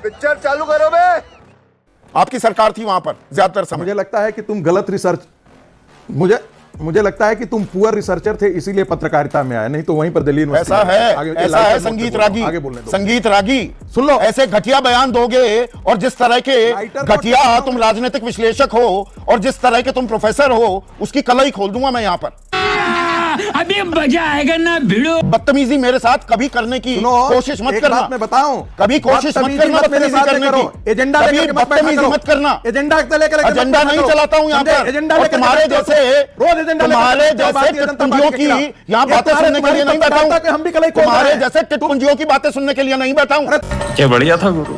Picture चालू करो बे। आपकी सरकार थी वहां पर ज्यादातर समय। मुझे लगता है कि तुम गलत रिसर्च मुझे लगता है कि तुम पुअर रिसर्चर थे, इसीलिए पत्रकारिता में आए, नहीं तो वहीं पर दिल्ली यूनिवर्सिटी ऐसा है संगीत रागी। आगे बोलने दो। संगीत रागी सुन लो, ऐसे घटिया बयान दोगे और जिस तरह के घटिया तुम राजनीतिक विश्लेषक हो और जिस तरह के तुम प्रोफेसर हो, उसकी कला ही खोल दूंगा मैं यहाँ पर। अभी मजा आएगा ना भिड़ो। बदतमीजी मेरे साथ कभी करने की कोशिश मत करना। मैं बताऊं, कभी कोशिश मत करना बदतमीजी करने की। एजेंडा कभी बदतमीजी मत करना। एजेंडा लेकर एजेंडा नहीं चलाता हूं यहाँ पर। एजेंडा और तुम्हारे जैसे टिटपुंजियों की यहाँ बातें सुनने के लिए नहीं बैठा हूँ। तुम्हारे जैसे टिटपुंजियों की बातें सुनने के लिए नहीं बैठा हूँ। क्या बढ़िया था गुरु।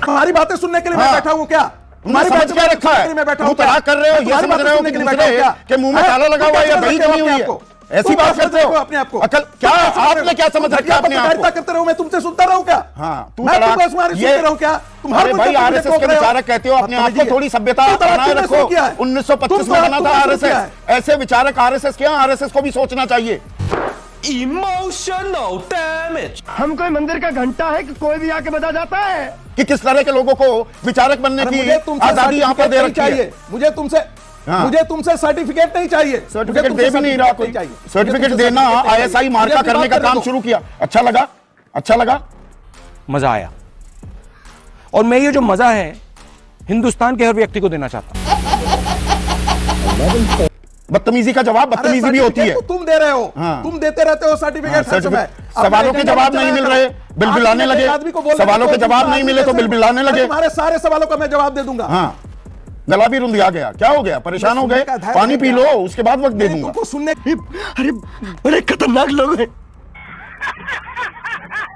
हमारी बातें सुनने के लिए मैं बैठा हूँ क्या? तुम्हारी समझ क्या रखा है? तुम तलाक कर रहे हो, ये समझ रहे हो कि दूसरे के मुंह में ताला लगा हुआ है या दही जमी हुई है, ऐसी बात करते हो अपने आप को। अकल क्या, आपने क्या समझ रखा है अपने आप को? करते रहो, मैं तुमसे सुनता रहूं क्या? हाँ, मैं तुमको सुनते रहूं क्या? तुम हर भाई आरएसएस के विचारक कहते हो अपने आप को, थोड़ी सभ्यता बनाए रखो। 1925 में बना था आरएसएस, ऐसे विचारक आरएसएस क्या, आरएसएस को भी सोचना चाहिए। Emotional damage. हम कोई मंदिर का घंटा है कि कोई भी आके बजा जाता है कि किस तरह के लोगों को विचारक बनने की आजादी यहाँ पर दे रखी है। मुझे तुमसे सर्टिफिकेट नहीं चाहिए। सर्टिफिकेट दे भी नहीं रहा कोई। सर्टिफिकेट देना आईएसआई मार्का करने का काम शुरू किया। अच्छा लगा, अच्छा लगा, मजा आया। और मैं ये जो मजा है हिंदुस्तान के हर व्यक्ति को देना चाहता हूं। बदतमीजी का जवाब बदतमीजी भी होती है। तुम दे रहे हो, तुम देते रहते हो सर्टिफिकेट। सवालों के जवाब नहीं मिल रहे, बिलबिलाने लगे। सवालों के जवाब नहीं मिले तो बिलबिलाने लगे। तुम्हारे सारे सवालों का मैं जवाब दे दूंगा। हाँ, गला भी रुंधिया गया। क्या हो गया, परेशान हो गए? पानी पी लो, उसके बाद वक्त दे दूंगा। तुमको सुनने अरे बड़े खतरनाक लोग हैं।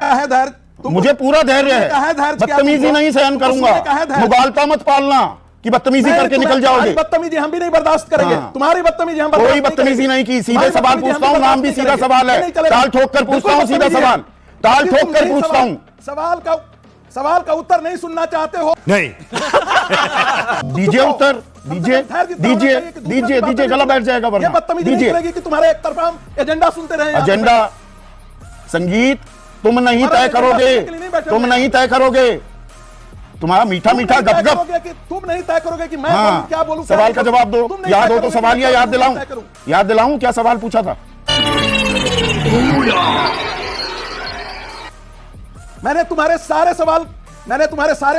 है धैर्य, मुझे पूरा धैर्य है। बदतमीजी नहीं सहन करूंगा। मुगालता मत पालना कि बदतमीजी करके निकल जाओगे। बदतमीजी हम भी नहीं बर्दाश्त करेंगे। तुम्हारी बदतमीजी हम कोई बदतमीजी नहीं की। सीधे सवाल पूछता हूँ, नाम भी सीधा सवाल है। टाल ठोक कर पूछता हूँ सीधा सवाल, टाल ठोक कर पूछता हूँ। सवाल का उत्तर नहीं सुनना चाहते हो? नहीं। दीजिए उत्तर, दीजिए, गला बैठ जाएगा वरना। बदतमीजी नहीं करेगी कि तुम्हारे एक तरफा हम एजेंडा सुनते रहे। एजेंडा संगीत तुम नहीं तय करोगे, तुम नहीं तय करोगे। तुम्हारा मीठा मीठा गपगप। तुम नहीं तय करोगे कि मैं क्या बोलूं। सवाल का जवाब दो। याद हो तो सवाल या याद दिलाऊं क्या सवाल पूछा था? मैंने तुम्हारे सारे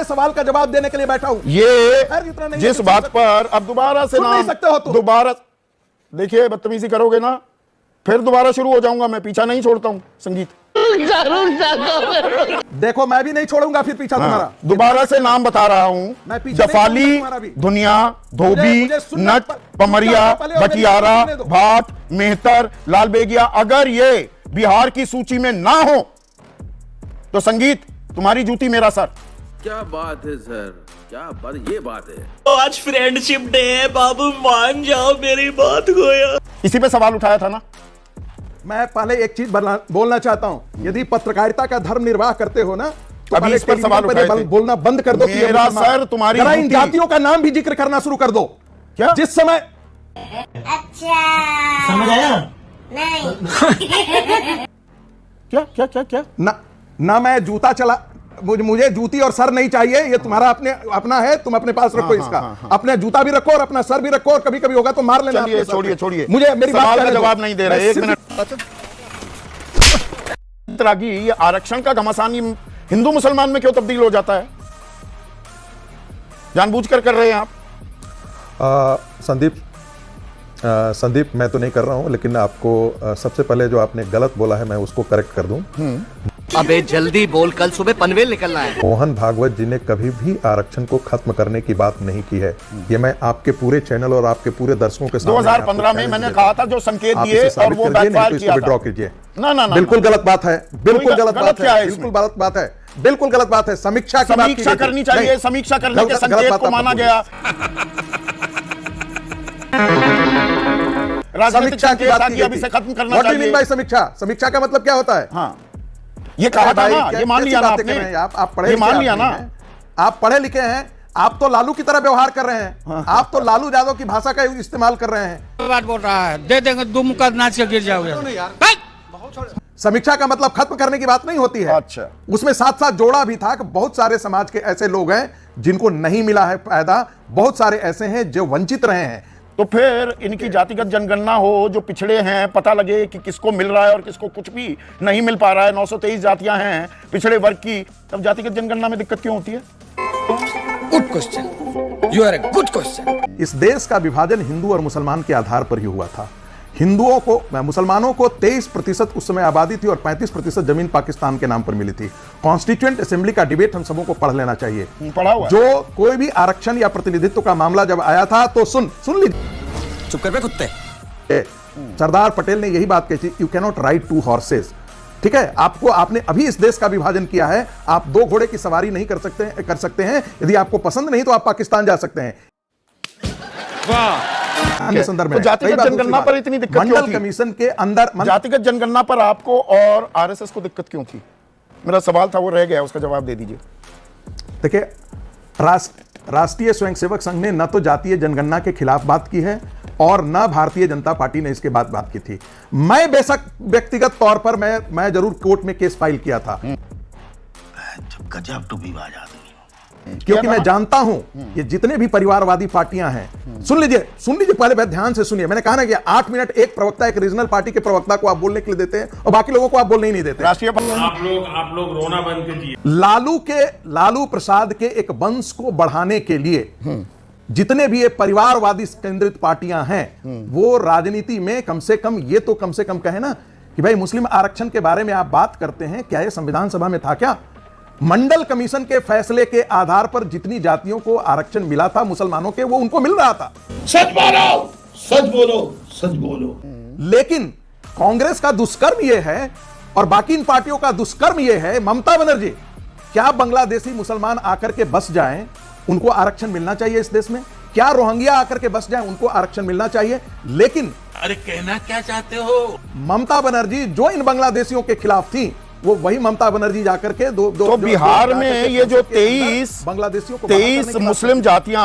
सवाल का जवाब देने के लिए बैठा हूं। ये जिस बात पर अब दोबारा से ना दोबारा देखिए बदतमीजी करोगे ना, फिर दोबारा शुरू हो जाऊंगा मैं। पीछा नहीं छोड़ता हूं संगीत। देखो मैं भी नहीं छोड़ूंगा फिर पीछा तुम्हारा। दोबारा से नाम बता रहा हूं। जफाली, दुनिया, धोबी, नट, पमरिया, बटियारा, भाट, मेहतर, लाल बेगिया अगर ये बिहार की सूची में ना हो तो संगीत तुम्हारी जूती मेरा सर। क्या बात है सर, क्या बात, ये बात है। तो आज फ्रेंडशिप डे है बाबू, मान जाओ मेरी बात को यार। इसी पे सवाल उठाया था ना। मैं पहले एक चीज बोलना चाहता हूं। यदि पत्रकारिता का धर्म निर्वाह करते हो ना तो अभी इस पर सवाल बोलना बंद कर दो। मेरा सर तुम्हारी इन जातियों का नाम भी जिक्र करना शुरू कर दो। क्या जिस समय अच्छा समझ आया? नहीं। क्या ना मैं जूता चला, मुझे जूती और सर नहीं चाहिए। ये तुम्हारा अपना है, तुम अपने पास रखो। इसका अपना जूता भी रखो और अपना सर भी रखो और कभी कभी होगा तो मार लेना। छोड़िए मुझे मेरी बात का जवाब नहीं दे रहे। एक मिनट। रागी, ये आरक्षण का घमासान हिंदू मुसलमान में क्यों तब्दील हो जाता है? जानबूझकर कर रहे हैं आप? संदीप मैं तो नहीं कर रहा हूं, लेकिन आपको सबसे पहले जो आपने गलत बोला है मैं उसको करेक्ट कर दूं। अबे जल्दी बोल, कल सुबह पनवेल निकलना है। मोहन भागवत जी ने कभी भी आरक्षण को खत्म करने की बात नहीं की है। ये मैं आपके पूरे चैनल और आपके पूरे दर्शकों के सामने 2015 में मैंने कहा था जो संकेत दिए और वो बैकफायर किया था। विड्रॉ कीजिए। ना बिल्कुल गलत बात है, बिल्कुल गलत बात है, बिल्कुल गलत बात है, बिल्कुल गलत बात है। समीक्षा करनी चाहिए। समीक्षा करने के संकेत को माना गया। समीक्षा की बात की अभी से खत्म करना चाहिए। समीक्षा का मतलब क्या होता है? हाँ, ये कहा था ना, ये मान लिया ना आपने। आप पढ़े, मान लिया ना, आप पढ़े लिखे हैं। आप तो लालू की तरह व्यवहार कर रहे हैं। आप तो लालू यादव की भाषा का इस्तेमाल कर रहे हैं। बात बोल रहा है, दे देंगे, दुम का नाच के गिर जाओगे। समीक्षा का मतलब खत्म करने की बात नहीं होती है। अच्छा। उसमें साथ साथ जोड़ा भी था कि बहुत सारे समाज के ऐसे लोग हैं जिनको नहीं मिला है फायदा, बहुत सारे ऐसे हैं जो वंचित रहे हैं। तो फिर इनकी जातिगत जनगणना हो, जो पिछड़े हैं, पता लगे कि किसको मिल रहा है और किसको कुछ भी नहीं मिल पा रहा है। 923 जातियां हैं पिछड़े वर्ग की, तब जातिगत जनगणना में दिक्कत क्यों होती है? Good question, you are a good question. इस देश का विभाजन हिंदू और मुसलमान के आधार पर ही हुआ था। हिंदुओं को, मुसलमानों को 23% उस समय आबादी थी और 35% जमीन पाकिस्तान के नाम पर मिली थी। कॉन्स्टिट्यूएंट असेंबली का डिबेट हम सबों को पढ़ लेना चाहिए। पढ़ा हुआ है। जो कोई भी आरक्षण या प्रतिनिधित्व का मामला जब आया था तो सुन लीजिए, चुप कर बे कुत्ते। सरदार पटेल ने यही बात कही थी, यू कैनॉट राइड 2 हॉर्सेस। ठीक है, आपने अभी इस देश का विभाजन किया है, आप 2 घोड़े की सवारी नहीं कर सकते हैं। यदि आपको पसंद नहीं तो आप पाकिस्तान जा सकते हैं। अन्य संदर्भ में तो जातिगत जनगणना पर इतनी दिक्कत क्यों मंडल थी? कमीशन के अंदर जातिगत जनगणना पर आपको और आरएसएस को दिक्कत क्यों थी? मेरा सवाल था, वो रह गया, उसका जवाब दे दीजिए। देखिए, राष्ट्रीय स्वयंसेवक संघ ने न तो जातीय जनगणना के खिलाफ बात की है और न भारतीय जनता पार्टी ने इसके बाद बात की थी। मैं बेशक व्यक्तिगत तौर पर मैं जरूर कोर्ट में केस फाइल किया था, गजब टूबीबाज आदमी। क्योंकि मैं जानता हूं ये जितने भी परिवारवादी पार्टियां हैं। सुन लीजिए पहले ध्यान से सुनिए। मैंने कहा ना कि 8 मिनट एक प्रवक्ता, एक रीजनल पार्टी के प्रवक्ता को आप बोलने के लिए देते हैं और बाकी लोगों को आप बोलने ही नहीं देते। राष्ट्रीय आप लोग रोना बंद कीजिए। लालू प्रसाद के एक वंश को बढ़ाने के लिए जितने भी ये परिवारवादी केंद्रित पार्टियां हैं, वो राजनीति में कम से कम कहे ना कि भाई मुस्लिम आरक्षण के बारे में आप बात करते हैं, क्या ये संविधान सभा में था क्या? मंडल कमीशन के फैसले के आधार पर जितनी जातियों को आरक्षण मिला था मुसलमानों के, वो उनको मिल रहा था। सच बोलो, सच बोलो, सच बोलो। लेकिन कांग्रेस का दुष्कर्म यह है और बाकी इन पार्टियों का दुष्कर्म यह है, ममता बनर्जी, क्या बांग्लादेशी मुसलमान आकर के बस जाएं, उनको आरक्षण मिलना चाहिए इस देश में? क्या रोहिंग्या आकर के बस जाएं, उनको आरक्षण मिलना चाहिए? लेकिन अरे कहना क्या चाहते हो? ममता बनर्जी जो इन बांग्लादेशियों के खिलाफ थी, वो वही ममता बनर्जी जाकर के तो बिहार में ये जो 23 बांग्लादेशियों को 23 मुस्लिम जातियां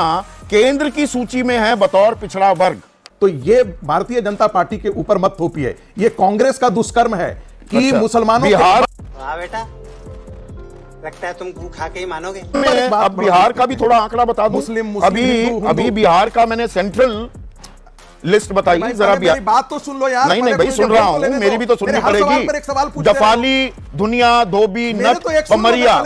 केंद्र की सूची में हैं बतौर पिछड़ा वर्ग, तो ये भारतीय जनता पार्टी के ऊपर मत थोपिए। ये कांग्रेस का दुष्कर्म है कि मुसलमानों बिहार बेटा, लगता है तुम गू खा के ही मानोगे। अब बिहार का भी थोड़ा आंकड़ा बता दूं। अभी बिहार का मैंने सेंट्रल लिस्ट बताई जरा। मेरी बात तो सुन लो यार। नहीं भाई, सुन रहा हूं, मेरी भी तो सुननी पड़ेगी। दफाली, धुनिया, धोबी, नट, पमरिया,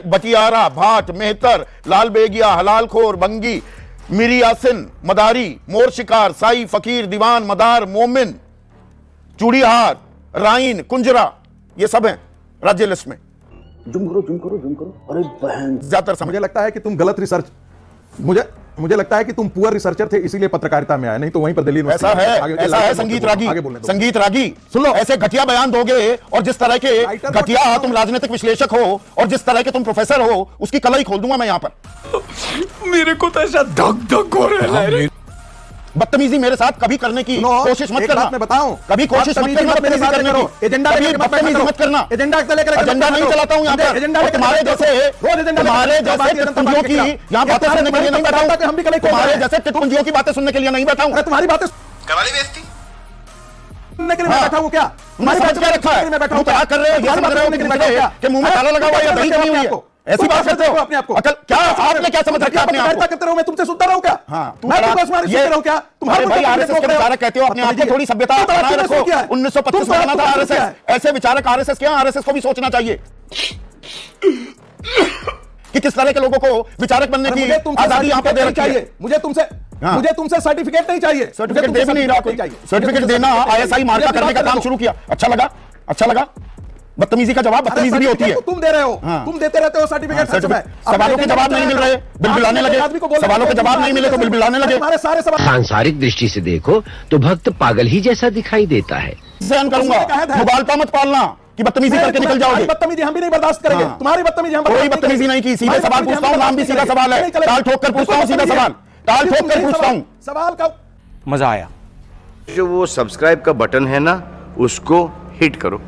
बटियारा, भाट, मेहतर, लाल बेगिया, हलालखोर, बंगी, मीरी यासिन, मदारी, मोर शिकार, साई, फकीर, दीवान, मदार, मोमिन, चूड़ीहार, राइन, कुंजरा, ये सब हैं राज्य लिस्ट में। जुम करो। अरे बहन, ज्यादातर मुझे लगता है कि तुम गलत रिसर्च, मुझे लगता है कि तुम पुअर रिसर्चर थे, इसीलिए पत्रकारिता में आए, नहीं तो वहीं पर दिल्ली ऐसा है संगीत रागी सुन लो, ऐसे घटिया बयान दोगे और जिस तरह के घटिया तुम राजनीतिक विश्लेषक हो और जिस तरह के तुम प्रोफेसर हो, उसकी कला ही खोल दूंगा मैं यहां पर। मेरे को तो ऐसा धक हो रहा है। बदतमीजी मेरे साथ कभी करने की कोशिश मत करना। मैं बताऊं, कभी कोशिश मत करना बदतमीजी करने की। एजेंडा बदतमीजी मत करना। एजेंडा नहीं चलाता हूं यहां पर। तुम्हारे जैसे टिटपुंजियों की यहां बातें सुनने के लिए नहीं बैठा हूं। तुम्हारे जैसे टिटपुंजियों की बातें सुनने के लिए नहीं बैठा हूं। तुम्हारी बातें करवाली बेइज्जती सुनने के लिए मैं बैठा हूं क्या? तुम्हारी बात क्या रखा है? तुम क्या कर रहे हो? ये समझ रहे हो कि मुंह में ताला लगा हुआ है या दही जमी हुई है? ऐसी बात करते हो अपने आप को? अकल क्या? आपने क्या समझ रखा अपने आप को? करते रहो, मैं तुमसे सुनता रहूं क्या? हाँ, मैं तुमको तुम्हारी सुनता रहूं क्या? तुम्हारे भाई आरएसएस के विचारक कहते हो अपने आप को, थोड़ी सभ्यता बनाए रखो। 1925 में बना था आरएसएस। ऐसे विचारक आरएसएस के, आरएसएस को भी सोचना चाहिए कि किस तरह के लोगों को विचारक बनने की आजादी यहां पर दे रखी है। मुझे तुमसे सर्टिफिकेट नहीं चाहिए। सर्टिफिकेट दे भी नहीं रहा कोई। सर्टिफिकेट देना आईएसआई मार्का करने का काम शुरू किया। अच्छा लगा। बदतमीजी का जवाब बदतमीजी भी होती है। तुम दे रहे हो, तुम देते रहते हो सर्टिफिकेट। सवालों के जवाब नहीं मिल रहे, बिलबिलाने लगे। सवालों के जवाब नहीं मिले तो बिलबिलाने लगे। हमारे सारे सवाल सांसारिक दृष्टि से देखो तो भक्त पागल ही जैसा दिखाई देता है। सहन करूंगा, मुबालता मत पालना कि बदतमीजी करके निकल जाओगे। बदतमीजी हम भी नहीं बर्दाश्त करेंगे। तुम्हारी बदतमीजी हम कोई बदतमीजी नहीं की। सीधे सवाल पूछता हूं, नाम भी सीधा सवाल है। टाल ठोक कर पूछता हूं सीधा सवाल। टाल ठोक कर पूछता हूं। सवाल का मजा आया। जो वो सब्सक्राइब का बटन है ना, उसको हिट करो।